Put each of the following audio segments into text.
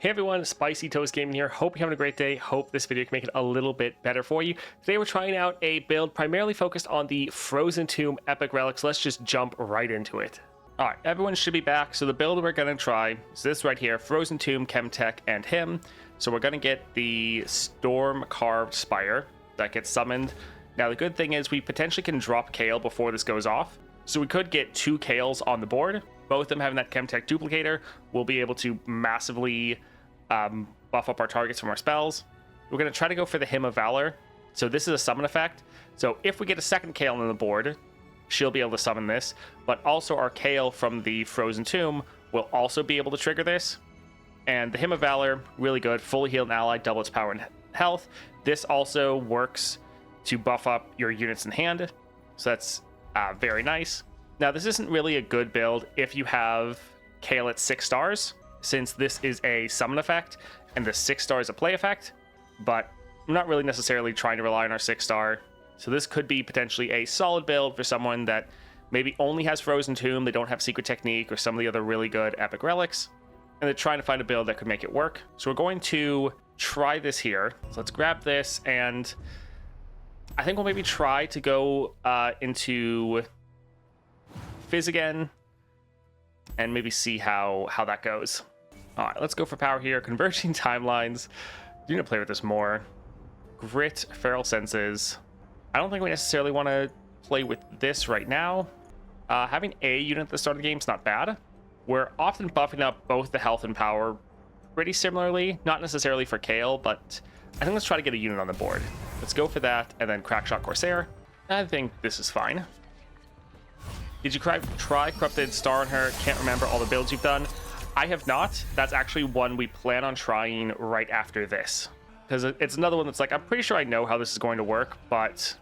Hey everyone, Spicy Toast Gaming here. Hope you're having a great day. Hope this video can make it a little bit better for you. Today we're trying out a build primarily focused on the Frozen Tomb Epic Relics. Let's just jump right into it. Alright, everyone should be back. So the build we're going to try is this right here, Frozen Tomb, Chemtech, and him. So we're going to get the Storm Carved Spire that gets summoned. Now the good thing is we potentially can drop Kayle before this goes off. So we could get 2 Kayles on the board. Both of them having that Chemtech duplicator, we'll be able to massively buff up our targets from our spells. We're going to try to go for the Hymn of Valor. So this is a summon effect. So if we get a second Kayle on the board, she'll be able to summon this. But also our Kayle from the Frozen Tomb will also be able to trigger this. And the Hymn of Valor, really good. Fully heal an ally, double its power and health. This also works to buff up your units in hand. So that's very nice. Now, this isn't really a good build if you have Kayle at 6 stars, since this is a summon effect and the 6 star is a play effect, but I'm not really necessarily trying to rely on our 6 star. So this could be potentially a solid build for someone that maybe only has Frozen Tomb, they don't have Secret Technique or some of the other really good epic relics, and they're trying to find a build that could make it work. So we're going to try this here. So let's grab this, and I think we'll maybe try to go into Fizz again and maybe see how that goes. All right, let's go for power here. Converging Timelines. You need to play with this more. Grit, Feral Senses. I don't think we necessarily want to play with this right now. Having a unit at the start of the game is not bad. We're often buffing up both the health and power pretty similarly. Not necessarily for Kayle, but I think let's try to get a unit on the board. Let's go for that, and then Crackshot Corsair. I think this is fine. Did you try Corrupted Star on her? Can't remember all the builds you've done. I have not. That's actually one we plan on trying right after this, because it's another one that's like, I'm pretty sure I know how this is going to work, but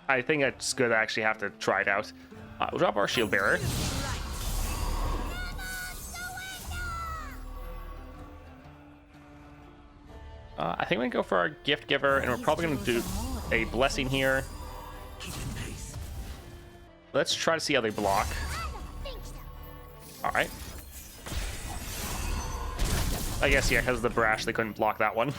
I think it's good to actually have to try it out. We'll drop our Shield Bearer. I think we can go for our Gift Giver, and we're probably going to do a Blessing here. Let's try to see how they block. All right. I guess, yeah, because of the Brash, they couldn't block that one.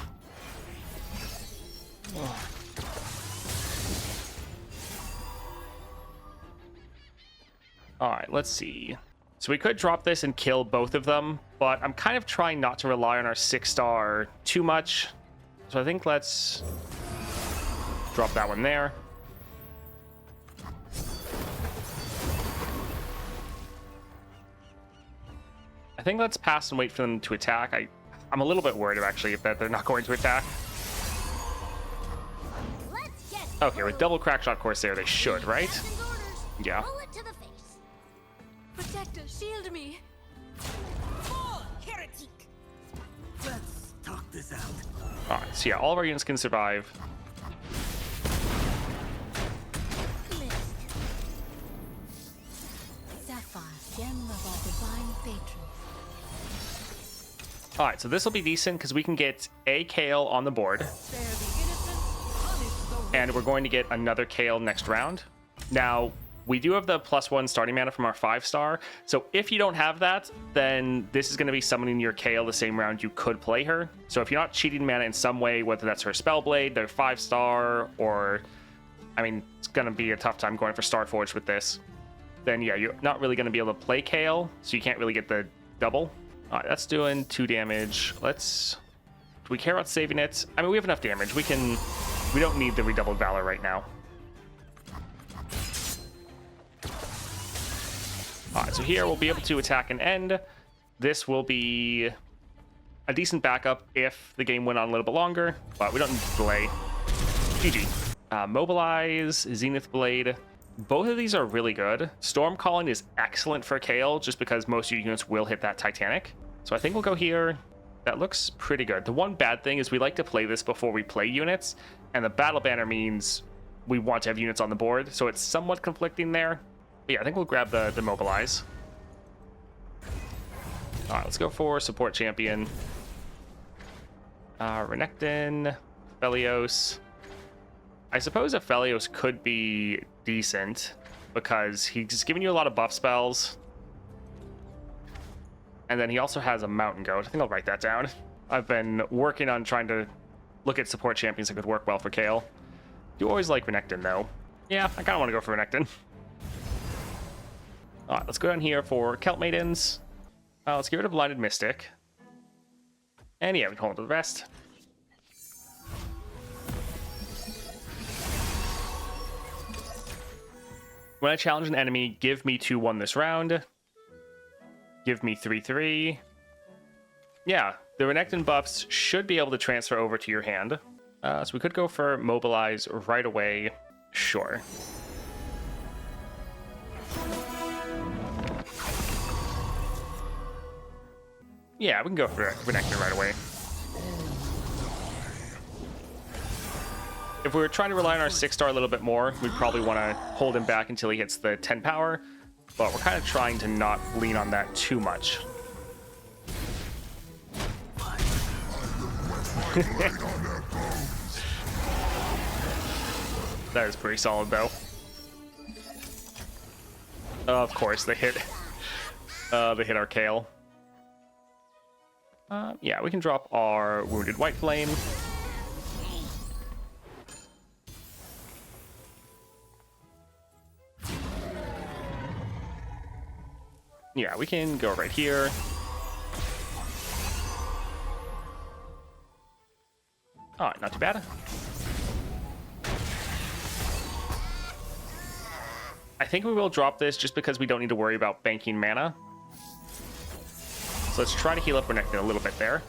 All right, let's see. So we could drop this and kill both of them, but I'm kind of trying not to rely on our 6 star too much. So I think let's drop that one there. I think let's pass and wait for them to attack. I'm a little bit worried actually that they're not going to attack. Okay, with double Crackshot Corsair, they should, right? Yeah. Protector, shield me. Let's talk this out. Alright, so yeah, all of our units can survive. Sapphire, gem of our divine patron. Alright, so this will be decent because we can get a Kayle on the board. And we're going to get another Kayle next round. Now, we do have the +1 starting mana from our 5 star. So if you don't have that, then this is going to be summoning your Kayle the same round you could play her. So if you're not cheating mana in some way, whether that's her Spellblade, their 5 star, or, I mean, it's going to be a tough time going for Starforge with this, then yeah, you're not really going to be able to play Kayle, so you can't really get the double. All right, that's doing 2 damage. Do we care about saving it? I mean, we have enough damage. We don't need the redoubled Valor right now. All right, so here we'll be able to attack and end. This will be a decent backup if the game went on a little bit longer, but we don't need to delay. GG. Mobilize, Zenith Blade. Both of these are really good. Storm Calling is excellent for Kayle just because most of your units will hit that Titanic. So I think we'll go here. That looks pretty good. The one bad thing is we like to play this before we play units, and the Battle Banner means we want to have units on the board, so it's somewhat conflicting there. But yeah, I think we'll grab the Mobilize. All right, let's go for Support Champion. Renekton, Felios. I suppose a Felios could be decent because he's giving you a lot of buff spells. And then he also has a Mountain Goat. I think I'll write that down. I've been working on trying to look at support champions that could work well for Kayle. Do always like Renekton, though. Yeah, I kind of want to go for Renekton. All right, let's go down here for Kelp Maidens. Let's get rid of Blinded Mystic. And yeah, we can hold on to the rest. When I challenge an enemy, give me 2-1 this round. Give me 3-3. Yeah, the Renekton buffs should be able to transfer over to your hand. So we could go for Mobilize right away. Sure. Yeah, we can go for Renekton right away. If we were trying to rely on our 6-star a little bit more, we'd probably want to hold him back until he hits the 10 power. But we're kind of trying to not lean on that too much. That is pretty solid, though. Of course, they hit our Kayle. Yeah, we can drop our Wounded White Flame. Yeah, we can go right here. Alright, not too bad. I think we will drop this just because we don't need to worry about banking mana. So let's try to heal up Renekton a little bit there.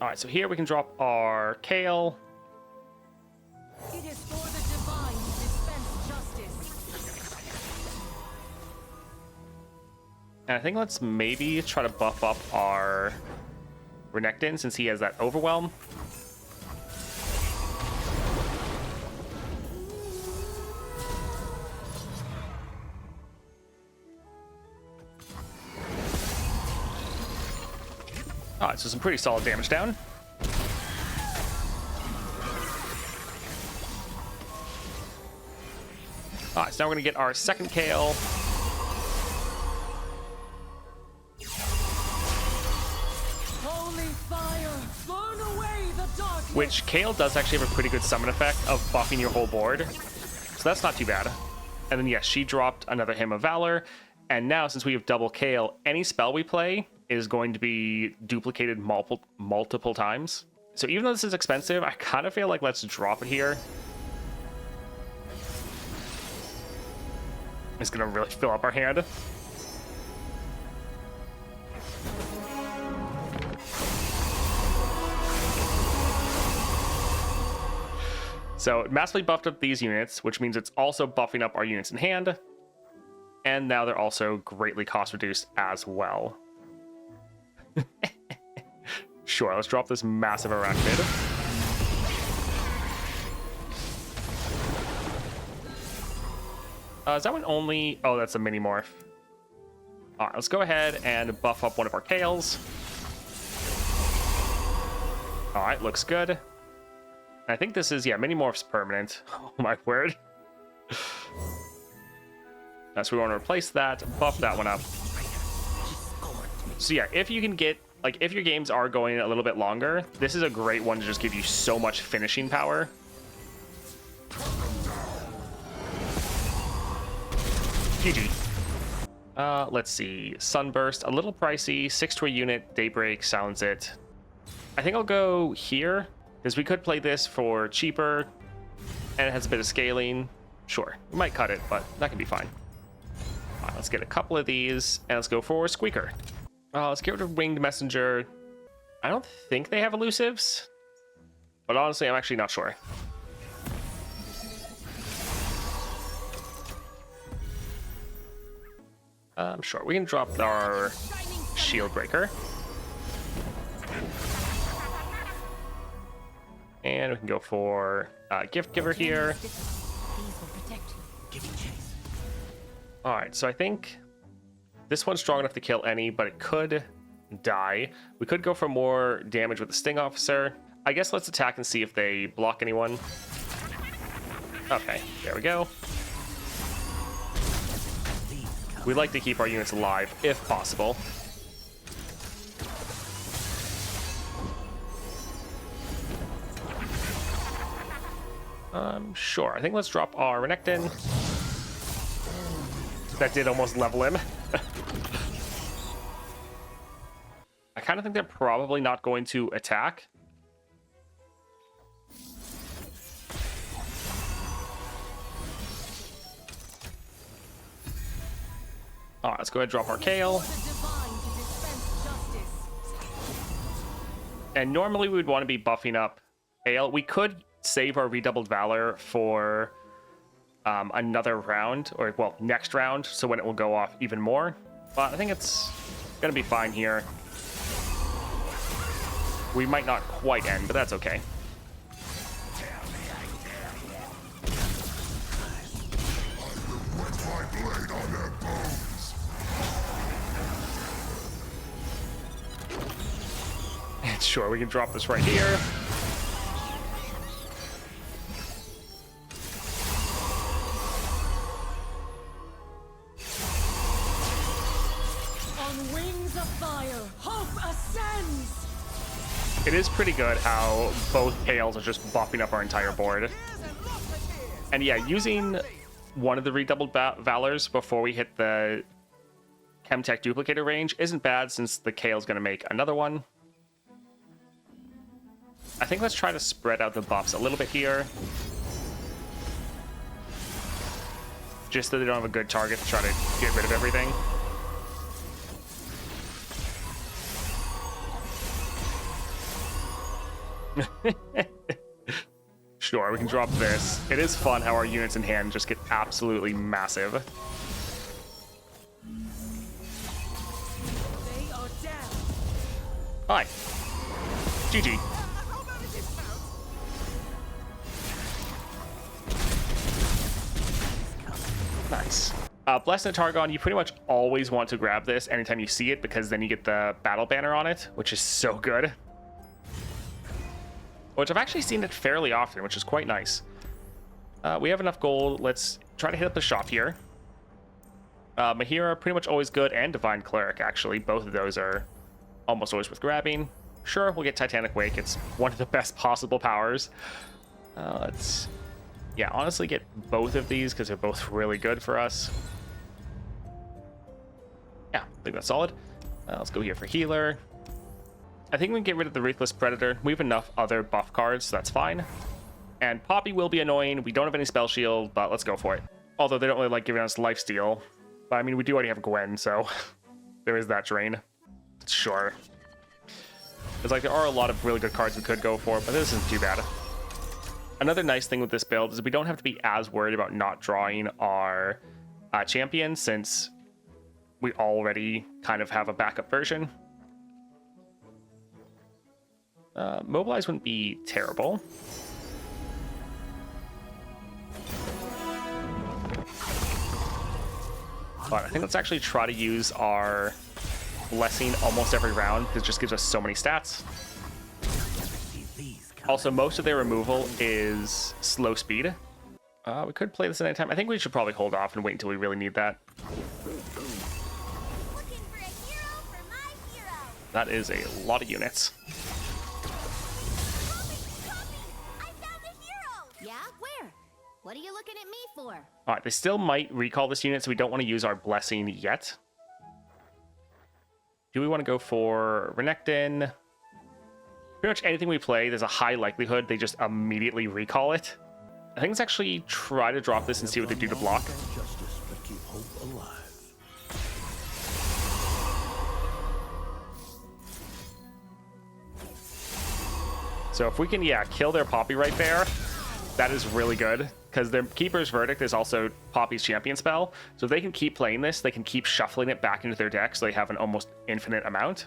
Alright, so here we can drop our Kayle. It is for the divine to dispense justice. And I think let's maybe try to buff up our Renekton since he has that Overwhelm. Alright, so some pretty solid damage down. Alright, so now we're going to get our second Kayle. Holy fire, burn away the darkness. Which Kayle does actually have a pretty good summon effect of buffing your whole board. So that's not too bad. And then yes, she dropped another Hymn of Valor. And now since we have double Kayle, any spell we play is going to be duplicated multiple times. So even though this is expensive, I kind of feel like let's drop it here. It's going to really fill up our hand. So it massively buffed up these units, which means it's also buffing up our units in hand. And now they're also greatly cost reduced as well. Sure, let's drop this massive Arachnid. Is that one only... Oh, that's a mini morph. Alright, let's go ahead and buff up one of our Kayles. Alright, looks good. And I think this is, yeah, mini morph's permanent. Oh my word. So we want to replace that, buff that one up. So yeah, if you can get, like, if your games are going a little bit longer, this is a great one to just give you so much finishing power. GG. Let's see. Sunburst, a little pricey. 6 to a unit. Daybreak, Silence It. I think I'll go here, because we could play this for cheaper, and it has a bit of scaling. Sure, we might cut it, but that can be fine. All right, let's get a couple of these, and let's go for Squeaker. Let's get rid of Winged Messenger. I don't think they have elusives, but honestly, I'm actually not sure. Sure, we can drop our Shield Breaker. And we can go for Gift Giver here. Alright, so I think this one's strong enough to kill any, but it could die. We could go for more damage with the Sting Officer. I guess let's attack and see if they block anyone. Okay, there we go. We like to keep our units alive if possible. Sure. I think let's drop our Renekton. That did almost level him. I kind of think they're probably not going to attack. All right, let's go ahead and drop our Kayle. And normally we would want to be buffing up Kayle. We could save our redoubled valor for another round, or well, next round, so when it will go off even more. But I think it's gonna be fine here. We might not quite end, but that's okay. And sure, we can drop this right here. It is pretty good how both Kayles are just buffing up our entire board. And yeah, using one of the redoubled valors before we hit the Chemtech duplicator range isn't bad, since the Kayle's going to make another one. I think let's try to spread out the buffs a little bit here. Just so they don't have a good target to try to get rid of everything. Sure, we can drop this. It is fun how our units in hand just get absolutely massive. They are down. Hi. GG. Nice. Blessed Targon, you pretty much always want to grab this anytime you see it, because then you get the battle banner on it, which is so good. Which I've actually seen it fairly often, which is quite nice. We have enough gold. Let's try to hit up the shop here. Mahira, pretty much always good, and Divine Cleric, actually. Both of those are almost always worth grabbing. Sure, we'll get Titanic Wake. It's one of the best possible powers. Let's, yeah, honestly get both of these, because they're both really good for us. Yeah, I think that's solid. Let's go here for Healer. I think we can get rid of the Ruthless Predator. We have enough other buff cards, so that's fine. And Poppy will be annoying. We don't have any Spell Shield, but let's go for it. Although they don't really like giving us Lifesteal. But I mean, we do already have Gwen, so there is that drain. Sure. It's like there are a lot of really good cards we could go for, but this isn't too bad. Another nice thing with this build is we don't have to be as worried about not drawing our champion, since we already kind of have a backup version. Mobilize wouldn't be terrible. But I think let's actually try to use our Blessing almost every round, because it just gives us so many stats. Also, most of their removal is slow speed. We could play this at any time. I think we should probably hold off and wait until we really need that. Looking for a hero for my hero. That is a lot of units. I found a hero. Yeah, where? What are you looking at me for? All right, they still might recall this unit, so we don't want to use our Blessing yet. Do we want to go for Renekton? Pretty much anything we play, there's a high likelihood they just immediately recall it. I think let's actually try to drop this and see what they do to block. Justice, but keep hope alive. So if we can, yeah, kill their Poppy right there, that is really good, because their Keeper's Verdict is also Poppy's champion spell. So if they can keep playing this, they can keep shuffling it back into their deck, so they have an almost infinite amount.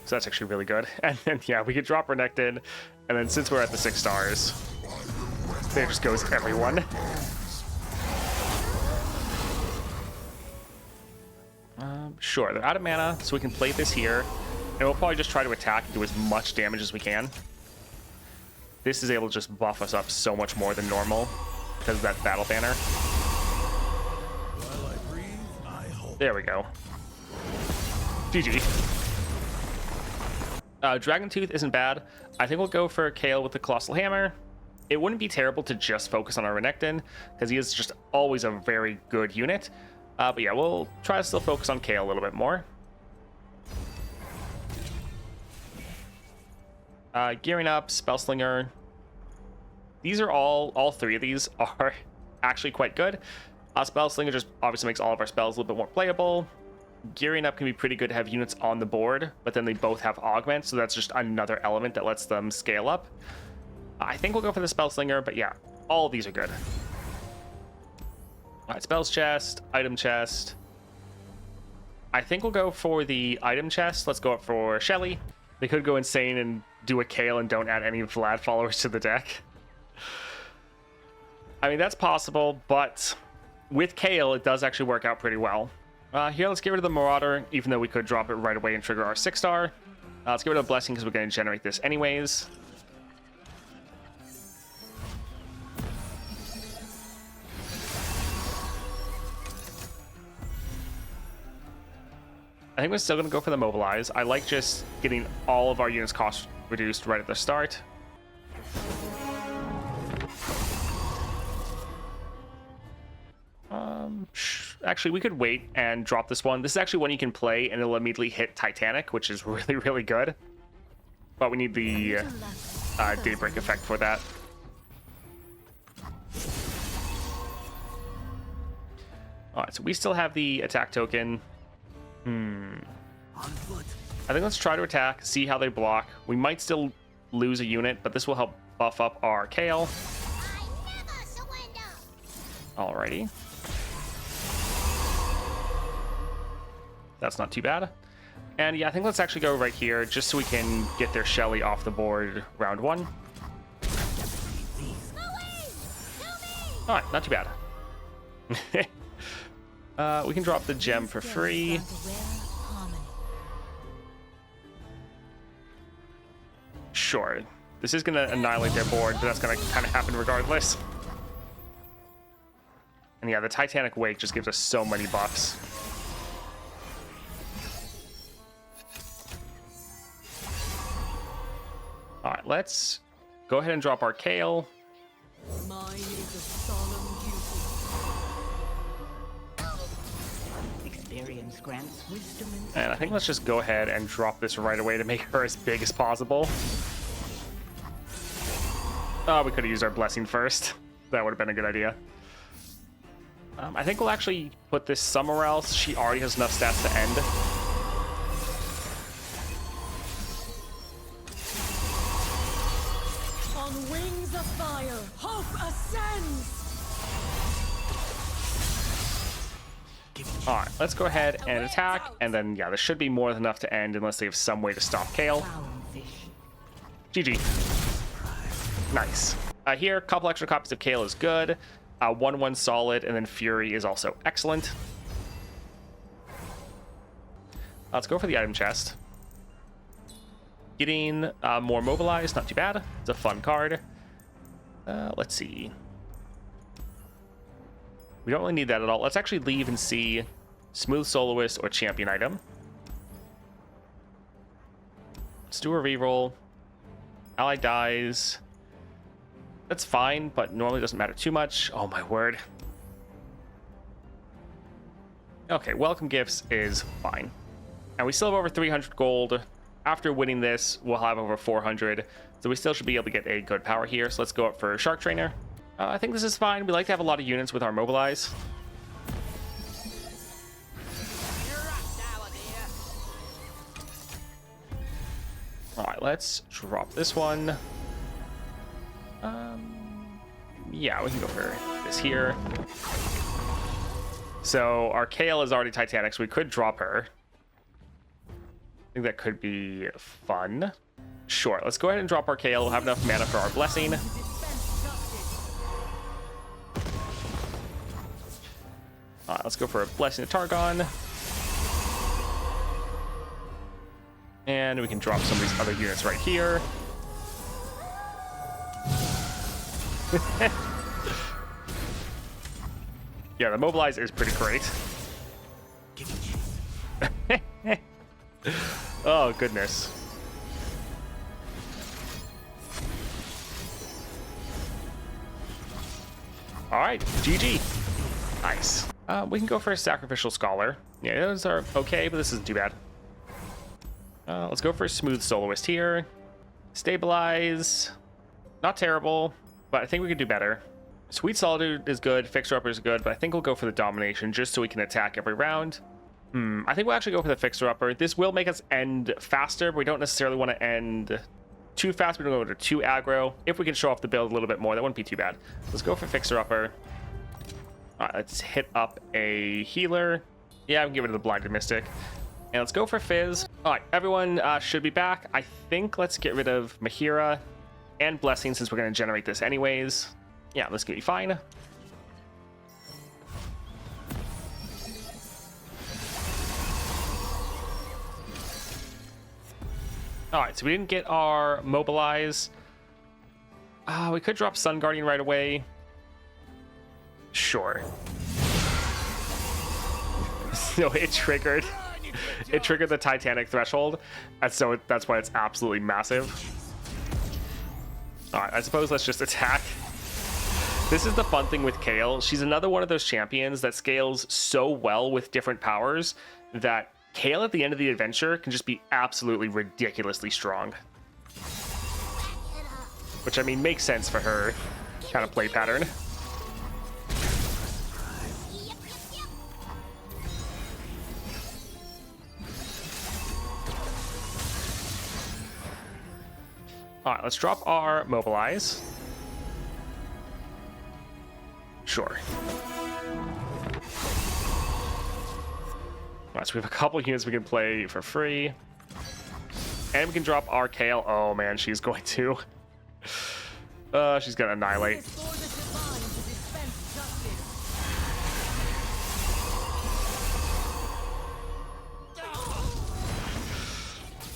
So that's actually really good. And then, yeah, we could drop Renekton, and then since we're at the 6 stars, there just goes everyone. Sure, they're out of mana, so we can play this here, and we'll probably just try to attack and do as much damage as we can. This is able to just buff us up so much more than normal because of that battle banner. There we go. GG. Dragon Tooth isn't bad. I think we'll go for Kayle with the Colossal Hammer. It wouldn't be terrible to just focus on our Renekton, because he is just always a very good unit. But yeah, we'll try to still focus on Kayle a little bit more. Gearing up, Spellslinger. These are all three of these are actually quite good. Spellslinger just obviously makes all of our spells a little bit more playable. Gearing up can be pretty good to have units on the board, but then they both have augment, so that's just another element that lets them scale up. I think we'll go for the Spellslinger, but yeah, all of these are good. All right, spells chest, item chest. I think we'll go for the item chest. Let's go up for Shelly. They could go insane and do a Kayle and don't add any Vlad followers to the deck. I mean, that's possible, but with Kayle, it does actually work out pretty well. Here, let's get rid of the Marauder, even though we could drop it right away and trigger our 6-star. Let's get rid of the Blessing because we're going to generate this anyways. I think we're still going to go for the Mobilize. I like just getting all of our units cost reduced right at the start. Actually, we could wait and drop this one. This is actually one you can play and it'll immediately hit Titanic, which is really, really good. But we need the Daybreak effect for that. Alright, so we still have the attack token. I think let's try to attack, see how they block. We might still lose a unit, but this will help buff up our Kayle. Alrighty. That's not too bad. And yeah, I think let's actually go right here just so we can get their Shelly off the board round 1. Alright, not too bad. We can drop the gem for free. Sure. This is going to annihilate their board, but that's going to kind of happen regardless. And yeah, the Titanic Wake just gives us so many buffs. Alright, let's go ahead and drop our Kayle. Mine is a solemn duty. Experience grants wisdom And I think let's just go ahead and drop this right away to make her as big as possible. Oh, we could have used our Blessing first. That would have been a good idea. I think we'll actually put this somewhere else. She already has enough stats to end. On wings of fire, hope ascends. Alright, let's go ahead and attack, and then, yeah, this should be more than enough to end unless they have some way to stop Kayle. GG. Nice. Here, a couple extra copies of Kayle is good. 1-1 solid, and then Fury is also excellent. Let's go for the item chest. Getting more mobilized, not too bad. It's a fun card. Let's see. We don't really need that at all. Let's actually leave and see Smooth Soloist or Champion item. Let's do a reroll. Ally dies. That's fine, but normally doesn't matter too much. Oh my word. Okay, welcome gifts is fine. And we still have over 300 gold. After winning this, we'll have over 400. So we still should be able to get a good power here. So let's go up for Shark Trainer. I think this is fine. We like to have a lot of units with our Mobilize. Alright, let's drop this one. Yeah, we can go for this here. So our Kayle is already Titanic, so we could drop her. I think that could be fun. Sure, let's go ahead and drop our Kayle. We'll have enough mana for our Blessing. Let's go for a Blessing to Targon. And we can drop some of these other units right here. Yeah, the Mobilize is pretty great. Oh, goodness. All right, GG. Nice. We can go for a Sacrificial Scholar. Yeah, those are okay, but this isn't too bad. Let's go for a Smooth Soloist here. Stabilize. Not terrible, but I think we could do better. Sweet Solitude is good. Fixer Upper is good, but I think we'll go for the Domination just so we can attack every round. I think we'll actually go for the Fixer Upper. This will make us end faster, but we don't necessarily want to end too fast. We don't go to too aggro. If we can show off the build a little bit more, that wouldn't be too bad. Let's go for Fixer Upper. All right, let's hit up a healer. Yeah, I can get rid of the Blinded Mystic. And let's go for Fizz. All right, everyone should be back. I think let's get rid of Mahira and Blessing since we're going to generate this anyways. Yeah, this could be fine. All right, so we didn't get our Mobilize. We could drop Sun Guardian right away. Sure. So it triggered the Titanic threshold, and so that's why it's absolutely massive. All right, I suppose let's just attack. This is the fun thing with Kayle. She's another one of those champions that scales so well with different powers that Kayle at the end of the adventure can just be absolutely ridiculously strong. Which, I mean, makes sense for her kind of play pattern. All right, let's drop our Mobilize. Sure. All right, so we have a couple units we can play for free. And we can drop our Kayle. Oh man, she's going to. She's gonna annihilate.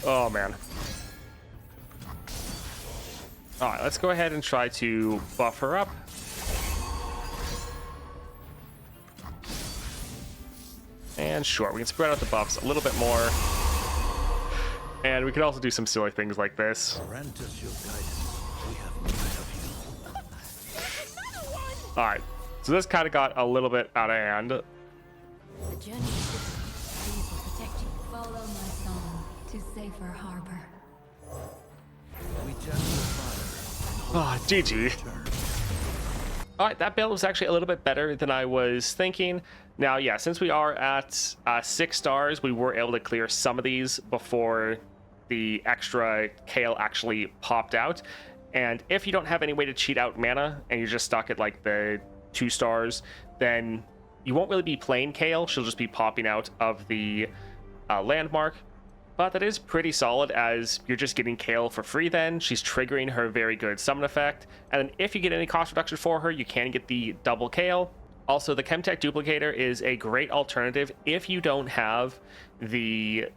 Oh man. All right, let's go ahead and try to buff her up. And sure, we can spread out the buffs a little bit more. And we can also do some silly things like this. Grant us your guidance. We have need of you. All right, so this kind of got a little bit out of hand. The journey is difficult. These will protect you. Follow my song to safer harbor. We test the fire. Oh, GG. All right, that build was actually a little bit better than I was thinking. Now, yeah, since we are at 6 stars, we were able to clear some of these before the extra Kayle actually popped out. And if you don't have any way to cheat out mana and you're just stuck at like the 2 stars, then you won't really be playing Kayle. She'll just be popping out of the landmark. But that is pretty solid as you're just getting Kayle for free then. She's triggering her very good summon effect. And then if you get any cost reduction for her, you can get the double Kayle. Also, the Chemtech Duplicator is a great alternative if you don't have the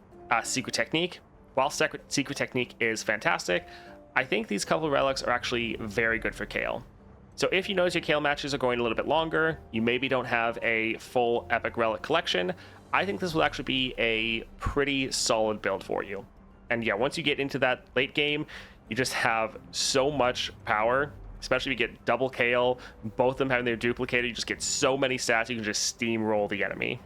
Secret Technique. While Secret Technique is fantastic, I think these couple of relics are actually very good for Kayle. So if you notice your Kayle matches are going a little bit longer, you maybe don't have a full Epic Relic collection, I think this will actually be a pretty solid build for you. And yeah, once you get into that late game, you just have so much power, especially if you get double Kayle, both of them having their duplicator, you just get so many stats, you can just steamroll the enemy.